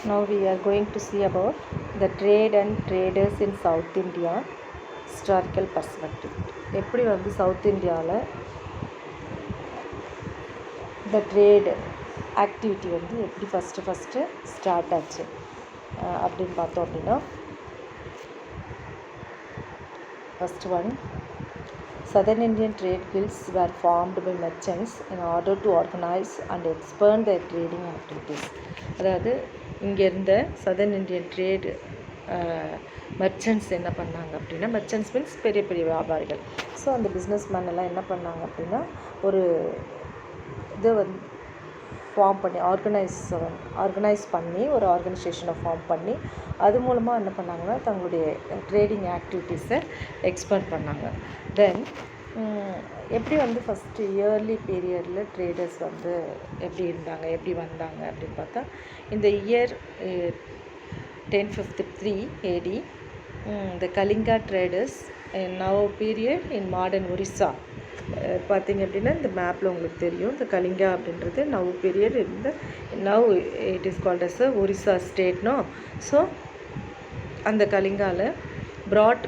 Now we are going to see about the trade and traders in South India historical perspective. எப்படி வந்து south இந்தியாவில் இந்த trade activity வந்து எப்படி first start ஆச்சு அப்படின்னு பார்த்தோம் அப்படின்னா, first one, Southern Indian trade guilds were formed by merchants in order to organize and expand their trading activities. அதாவது இங்கே இருந்த சதர்ன் இந்தியன் ட்ரேடு மெர்ச்சன்ட்ஸ் என்ன பண்ணாங்க அப்படின்னா, மெர்ச்சன்ட்ஸ் மீன்ஸ் பெரிய பெரிய வியாபாரிகள். ஸோ அந்த பிஸ்னஸ் மேன் எல்லாம் என்ன பண்ணாங்க அப்படின்னா, ஒரு இதை வந்து ஃபார்ம் பண்ணி ஆர்கனைஸ் பண்ணி ஒரு ஆர்கனைசேஷனை ஃபார்ம் பண்ணி அது மூலமாக என்ன பண்ணாங்கன்னா தங்களுடைய ட்ரேடிங் ஆக்டிவிட்டீஸை எக்ஸ்பேண்ட் பண்ணாங்க. தென் எப்படி வந்து ஃபஸ்ட்டு இயர்லி பீரியடில் ட்ரேடர்ஸ் வந்து எப்படி இருந்தாங்க, எப்படி வந்தாங்க அப்படின்னு பார்த்தா, இந்த year 1053 AD the Kalinga traders in now period in modern Orissa. பார்த்திங்க அப்படின்னா இந்த மேப்பில் உங்களுக்கு தெரியும், இந்த கலிங்கா அப்படின்றது நவ் பீரியட் இந்த now it is called as a Orissa ஸ்டேட்னோ. ஸோ அந்த கலிங்காவில் brought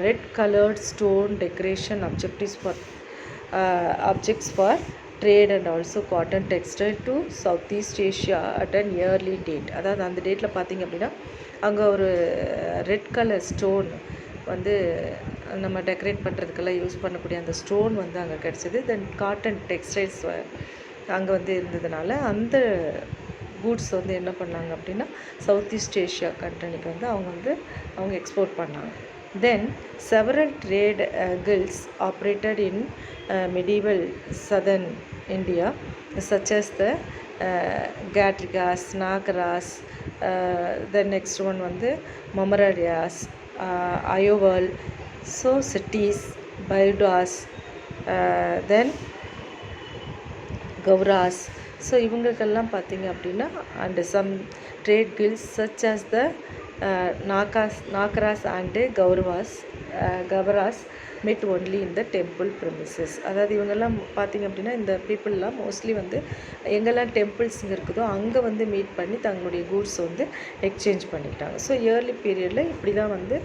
red coloured stone decoration objects for trade and also cotton textile to Southeast Asia at an early date. அதாவது அந்த டேட்டில் பார்த்திங்க அப்படின்னா அங்கே ஒரு ரெட் கலர் ஸ்டோன் வந்து நம்ம டெக்கரேட் பண்ணுறதுக்கெல்லாம் யூஸ் பண்ணக்கூடிய அந்த ஸ்டோன் வந்து அங்கே கிடச்சிது. தென் காட்டன் டெக்ஸ்டைல்ஸ் அங்கே வந்து இருந்ததுனால அந்த கூட்ஸ் வந்து என்ன பண்ணாங்க அப்படின்னா சவுத் ஈஸ்ட் ஏஷியா கண்ட்ரிக்கு வந்து அவங்க எக்ஸ்போர்ட் பண்ணாங்க. Then several trade guilds operated in medieval southern India such as the Gatrigas, Nagaras, the next one வந்து Mamaradias, Ayoval, so cities, Baidas, then Gauras. So இவங்களுக்கெல்லாம் பார்த்திங்க அப்படின்னா and some trade guilds such as the Nagaras and Kavaras met only in the temple premises. அதாவது இவங்கெல்லாம் பார்த்திங்க அப்படின்னா இந்த பீப்புளெலாம் mostly வந்து எங்கெல்லாம் டெம்பிள்ஸ் இருக்குதோ அங்கே வந்து மீட் பண்ணி தங்களுடைய கூட்ஸ் வந்து எக்ஸ்சேஞ்ச் பண்ணிக்கிட்டாங்க. ஸோ இயர்லி பீரியடில் இப்படி தான் வந்து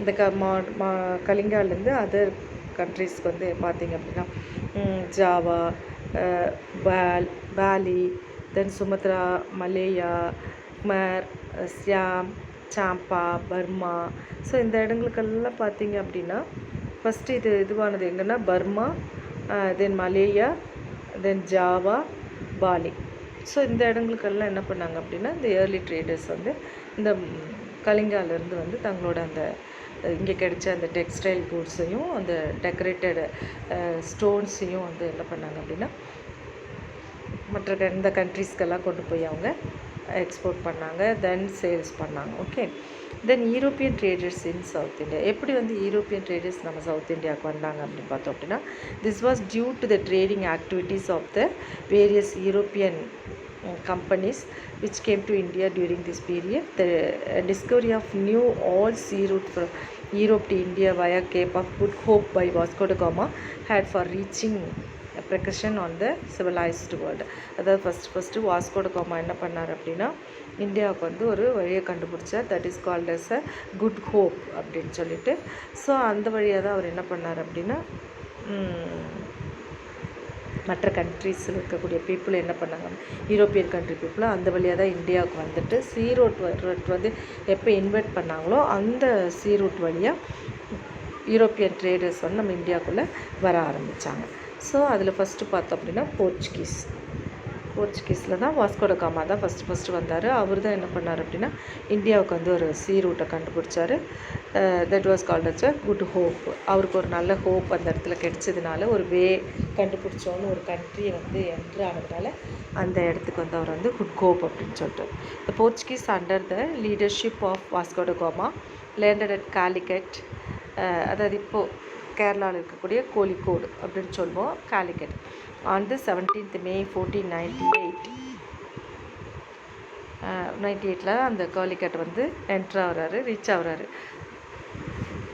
இந்த கலிங்காலேருந்து அதர் கண்ட்ரீஸ்க்கு வந்து பார்த்திங்க அப்படின்னா Java, Bali, then Sumatra, Malaya, Khmer, Siam, Champa, Burma. So இந்த இடங்களுக்கெல்லாம் பார்த்திங்க அப்படின்னா ஃபஸ்ட்டு இதுவானது எங்கன்னா Burma, then Malaya, then Java, Bali. So இந்த இடங்களுக்கெல்லாம் என்ன பண்ணாங்க அப்படின்னா இந்த ஏர்லி ட்ரேடர்ஸ் வந்து இந்த கலிங்காலேருந்து வந்து தங்களோட அந்த இங்கே கிடைச்ச அந்த டெக்ஸ்டைல் கூட்ஸையும் அந்த டெக்கரேட்டட் ஸ்டோன்ஸையும் வந்து என்ன பண்ணாங்க அப்படின்னா மற்ற இந்த கண்ட்ரீஸ்க்கெல்லாம் கொண்டு போய் அவங்க எக்ஸ்போர்ட் பண்ணாங்க, தென் சேல்ஸ் பண்ணாங்க. Okay, then European traders in South India. எப்படி வந்து யூரோப்பியன் ட்ரேடர்ஸ் நம்ம சவுத் இந்தியாவுக்கு வந்தாங்க அப்படின்னு பார்த்தோம் அப்படின்னா, this was due to the trading activities of the various European companies which came to India during this period. The discovery of new all sea route from Europe to India via Cape of Good Hope by Vasco da Gama had for reaching a precaution on the civilized world. அதாவது first Vasco da gamma என்ன பண்ணார் அப்படின்னா இந்தியாவுக்கு வந்து ஒரு வழியை கண்டுபிடிச்சார், that is called as a good hope அப்படின்னு சொல்லிட்டு. ஸோ அந்த வழியாக தான் அவர் என்ன பண்ணார் அப்படின்னா மற்ற கண்ட்ரீஸில் இருக்கக்கூடிய பீப்புள் என்ன பண்ணாங்க, யூரோப்பியன் கண்ட்ரி பீப்புளும் அந்த வழியாக தான் இந்தியாவுக்கு வந்துட்டு சீ ரூட் வந்து எப்போ இன்வைட் பண்ணாங்களோ அந்த சீ ரூட் வழியாக யூரோப்பியன் ட்ரேடர்ஸ் வந்து நம்ம இந்தியாவுக்குள்ளே வர ஆரம்பித்தாங்க. ஸோ அதில் ஃபஸ்ட்டு பார்த்தோம் அப்படின்னா போர்ச்சுகீஸில் தான் வாஸ்கோ ட காமா தான் ஃபஸ்ட்டு வந்தார். அவர் தான் என்ன பண்ணார் அப்படின்னா இந்தியாவுக்கு வந்து ஒரு சீ ரூட்டை கண்டுபிடிச்சார். That was called as a good hope. அவருக்கு ஒரு நல்ல ஹோப் அந்த இடத்துல கிடைச்சதுனால ஒரு வே கண்டுபிடிச்சோன்னு ஒரு கண்ட்ரியை வந்து என்ட்ரு ஆனதுனால அந்த இடத்துக்கு வந்து அவர் வந்து குட் ஹோப் அப்படின்னு சொல்லிட்டு. The Portuguese under the leadership of Vasco da Gama landed at Calicut. அதாவது இப்போது கேரளாவில் இருக்கக்கூடிய கோழிக்கோடு அப்படின்னு சொல்லுவோம், Calicut. On the 17th May 1498 அந்த காலிக்கட் வந்து ரீச் ஆகிறாரு.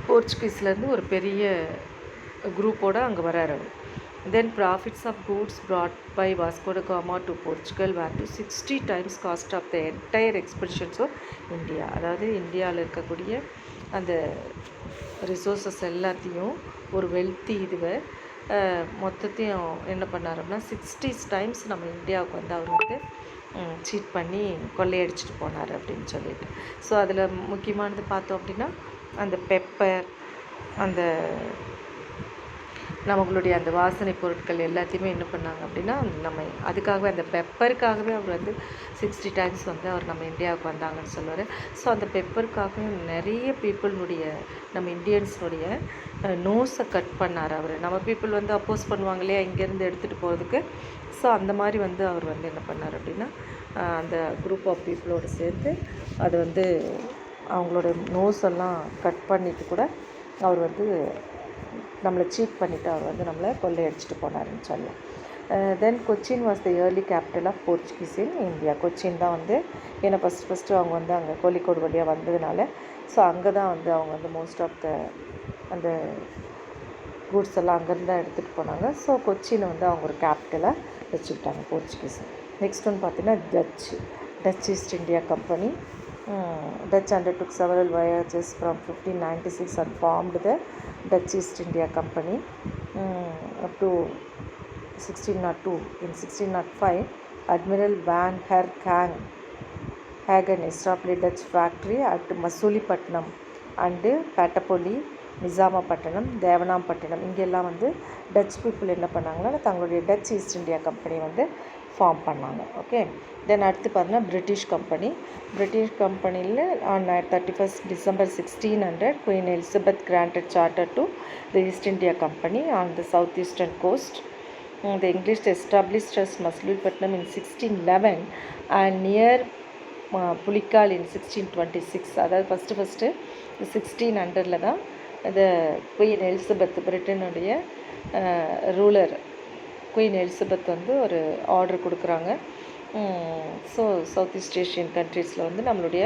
போர்ச்சுகீஸ்லேருந்து ஒரு பெரிய குரூப்போடு அங்கே வராரு. Then profits of goods brought by Vasco da Gama to Portugal were to 60 times cost of the entire expeditions of India. அதாவது இந்தியாவில் இருக்கக்கூடிய அந்த ரிசோர்ஸஸ் எல்லாத்தையும் ஒரு வெல்த்தி இதுவை மொத்தத்தையும் என்ன பண்ணார் அப்படின்னா 60 டைம்ஸ் நம்ம இந்தியாவுக்கு வந்து அவர் வந்து சீட் பண்ணி கொள்ளையடிச்சிட்டு போனார் அப்படின்னு சொல்லிட்டு. ஸோ அதில் முக்கியமானது பார்த்தோம் அப்படின்னா அந்த பெப்பர், அந்த நம்மளுடைய அந்த வாசனை பொருட்கள் எல்லாத்தையுமே என்ன பண்ணாங்க அப்படின்னா நம்ம அதுக்காகவே அந்த பெப்பருக்காகவே அவர் வந்து 60 டைம்ஸ் வந்து அவர் நம்ம இந்தியாவுக்கு வந்தாங்கன்னு சொல்லுவார். ஸோ அந்த பெப்பருக்காகவே நிறைய பீப்புளுடைய நம்ம இந்தியன்ஸுடைய நோஸை கட் பண்ணார் அவர். நம்ம பீப்புள் வந்து அப்போஸ் பண்ணுவாங்க இல்லையா இங்கேருந்து எடுத்துகிட்டு போகிறதுக்கு. ஸோ அந்த மாதிரி வந்து அவர் வந்து என்ன பண்ணார் அப்படின்னா அந்த குரூப் ஆஃப் பீப்புளோடு சேர்த்து அது வந்து அவங்களோட நோஸ் எல்லாம் கட் பண்ணிவிட்டு கூட அவர் வந்து நம்மளை சீட் பண்ணிவிட்டு அவர் வந்து நம்மளை கொள்ளையடிச்சிட்டு போனாருன்னு சொல்லலாம். Then Cochin was the early capital of Portuguese in India. Cochin தான் வந்து ஏன்னா ஃபஸ்ட்டு அவங்க வந்து அங்கே கோழிக்கோடு வழியாக வந்ததுனால ஸோ அங்கே தான் வந்து அவங்க வந்து மோஸ்ட் ஆஃப் த அந்த கூட்ஸ் எல்லாம் அங்கேருந்து தான் எடுத்துகிட்டு போனாங்க. ஸோ கொச்சினை வந்து அவங்க ஒரு கேபிட்டலாக வச்சுக்கிட்டாங்க போர்ச்சுகீஸ். நெக்ஸ்ட் ஒன்று பார்த்திங்கன்னா Dutch East India Company. Dutch undertook several voyages from 1596 and formed the Dutch East India Company up to 1602. In 1605, Admiral Van Hagen established Dutch factory at Masulipatinam and Patapoli, Nizampatnam, Devanampattinam இங்கெல்லாம் வந்து Dutch people என்ன பண்ணாங்கன்னா தங்களுடைய Dutch East India company வந்து form பண்ணாங்க. Okay. Then அடுத்து பார்த்தீங்கன்னா British கம்பெனியில் ஆன் 31st December 1600 Queen Elizabeth granted charter to the East India Company on the southeastern coast. The English established as Masulipatinam in 1611 and near Pulicat in 1626. அதாவது first 1600 தான் இந்த queen Elizabeth பிரிட்டனுடைய ruler queen Elizabeth வந்து ஒரு order கொடுக்குறாங்க. So south east Asian கண்ட்ரீஸில் வந்து நம்மளுடைய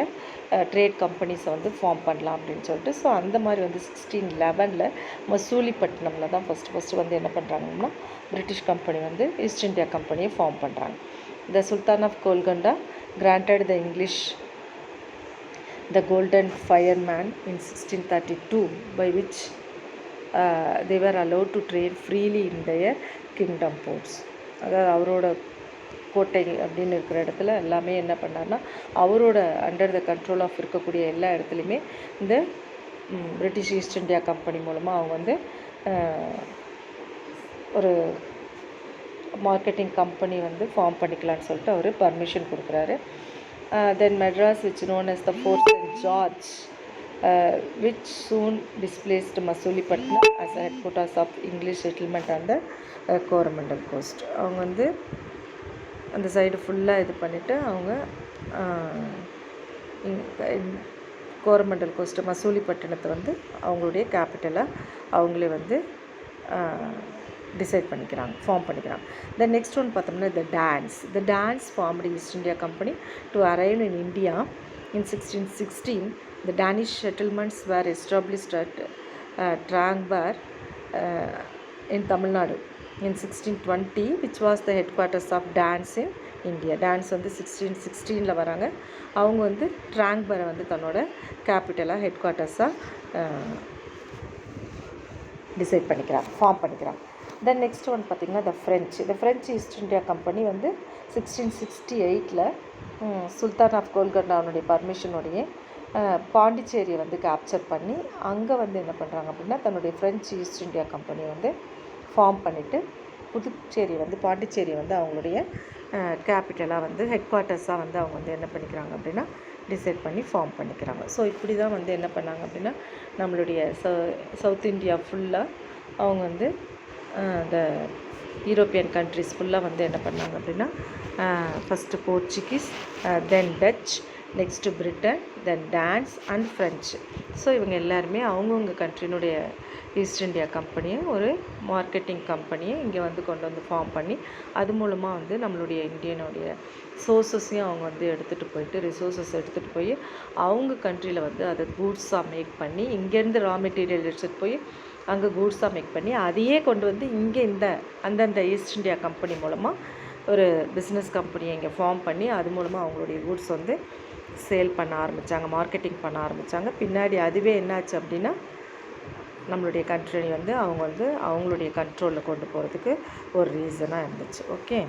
ட்ரேட் கம்பெனிஸை வந்து ஃபார்ம் பண்ணலாம் அப்படின்னு சொல்லிட்டு. ஸோ அந்த மாதிரி வந்து 1611 மசூலிப்பட்டினமில் தான் ஃபஸ்ட்டு வந்து என்ன பண்ணுறாங்கன்னா பிரிட்டிஷ் கம்பெனி வந்து ஈஸ்ட் இந்தியா கம்பெனியை ஃபார்ம் பண்ணுறாங்க. The sultan of Golconda granted the English the Golden Fireman in 1632 by which they were allowed to trade freely in their kingdom ports. அதாவது அவரோட கோட்டை அப்படின்னு இருக்கிற இடத்துல எல்லாமே என்ன பண்ணார்னா அவரோட அண்டர் த கண்ட்ரோல் ஆஃப் இருக்கக்கூடிய எல்லா இடத்துலையுமே இந்த பிரிட்டிஷ் ஈஸ்ட் இந்தியா கம்பெனி மூலமாக அவங்க வந்து ஒரு மார்க்கெட்டிங் கம்பெனி வந்து ஃபார்ம் பண்ணிக்கலான்னு சொல்லிட்டு அவர் பர்மிஷன் கொடுக்குறாரு. Then Madras which known as the fort Saint George which soon displaced Masulipatinam as a headquarters of English settlement on the Coromandel coast. அவங்க வந்து அந்த சைடு ஃபுல்லாக இது பண்ணிவிட்டு அவங்க கோரமண்டல் கோஸ்ட்டு மசூலிப்பட்டினத்தை வந்து அவங்களுடைய கேபிட்டலாக அவங்களே வந்து டிசைட் பண்ணிக்கிறாங்க, ஃபார்ம் பண்ணிக்கிறாங்க. தென் நெக்ஸ்ட் ஒன் பார்த்தோம்னா the Danes formed East India Company to arrive in India in 1616. The Danish settlements were established at Trangbar in Tamil Nadu in 1620, which was the headquarters of dance in India. Dance வந்து 1616 வராங்க. அவங்க வந்து ட்ராங்பரை வந்து தன்னோட கேபிட்டலாக ஹெட்குவார்ட்டர்ஸாக decide பண்ணிக்கிறாங்க, form பண்ணிக்கிறாங்க. தென் next one பார்த்திங்கன்னா the French East India company வந்து 1668 சுல்தான் ஆஃப் கோல்கண்டாவுடைய பர்மிஷனுடைய பாண்டிச்சேரியை வந்து கேப்சர் பண்ணி அங்கே வந்து என்ன பண்ணுறாங்க அப்படின்னா தன்னுடைய ஃப்ரெஞ்ச் ஈஸ்ட் இந்தியா கம்பெனி வந்து ஃபார்ம் பண்ணிவிட்டு பாண்டிச்சேரி வந்து அவங்களுடைய கேபிட்டலாக வந்து ஹெட்குவார்ட்டர்ஸாக வந்து அவங்க வந்து என்ன பண்ணிக்கிறாங்க அப்படின்னா டிசைட் பண்ணி ஃபார்ம் பண்ணிக்கிறாங்க. ஸோ இப்படி தான் வந்து என்ன பண்ணாங்க அப்படின்னா நம்மளுடைய சவுத் இந்தியா ஃபுல்லாக அவங்க வந்து இந்த யூரோப்பியன் கண்ட்ரிஸ் ஃபுல்லாக வந்து என்ன பண்ணாங்க அப்படின்னா first Portuguese, then touch, next Britain, then dance and French. So இவங்க எல்லாருமே அவங்கவுங்க கண்ட்ரினுடைய ஈஸ்ட் இந்தியா கம்பெனியை ஒரு மார்க்கெட்டிங் கம்பெனியை இங்கே வந்து கொண்டு வந்து ஃபார்ம் பண்ணி அது மூலமாக வந்து நம்மளுடைய இந்தியனுடைய சோர்ஸஸையும் அவங்க வந்து ரிசோர்ஸஸ் எடுத்துகிட்டு போய் அவங்க கண்ட்ரியில் வந்து அதை கூட்ஸாக மேக் பண்ணி இங்கேருந்து ரா மெட்டீரியல் எடுத்துகிட்டு போய் அங்கே கூட்ஸாக மேக் பண்ணி அதையே கொண்டு வந்து இங்கே அந்தந்த ஈஸ்ட் இந்தியா கம்பெனி மூலமாக ஒரு பிஸ்னஸ் கம்பெனியை இங்கே ஃபார்ம் பண்ணி அது மூலமாக அவங்களுடைய கூட்ஸ் வந்து சேல் பண்ண ஆரம்பித்தாங்க, மார்க்கெட்டிங் பண்ண ஆரம்பித்தாங்க. பின்னாடி அதுவே என்னாச்சு அப்படின்னா நம்மளுடைய கண்ட்ரி வந்து அவங்க வந்து அவங்களுடைய கண்ட்ரோலில் கொண்டு போகிறதுக்கு ஒரு ரீசனாக இருந்துச்சு. ஓகே.